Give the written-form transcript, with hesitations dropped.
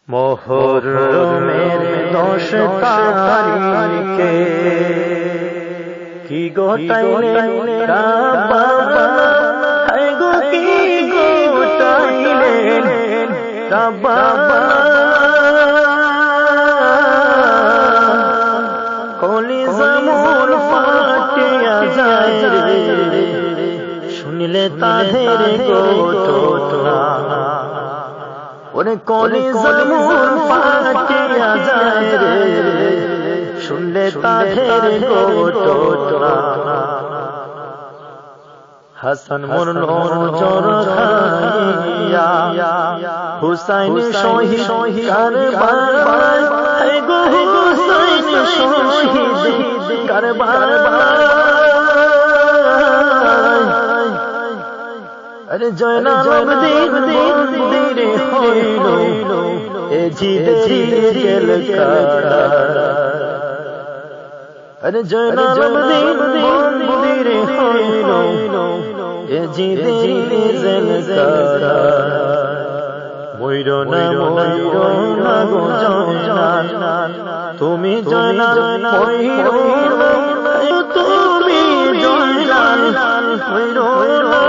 মুহররমের 10 তারিখে কি গোটাইলেন কাবা, হায় গো কি গোটাইলেন কাবা। কলিজা মোর ফাটিয়া যায় রে, শুনলে তাদের গোটা। ওরে কলিজা মোর ফাটিয়া যায় রে, শুনলে তাদের গোটা। হাসান মোর নজর খাইয়া, হুসাইন শহীদ কারবালায়, হে গো হুসাইন শহীদ কারবালায়। আরে জয়নাল আবেদীন মন্দিরে হইল এ জিদের জেলখানা। আরে জয়নাল আবেদীন মন্দিরে হইল এ জিদের জেলখানা। মইরো না গো জয়নাল, তুমি জয়নাল মইরো না, তুমি জয়নাল মইরো না।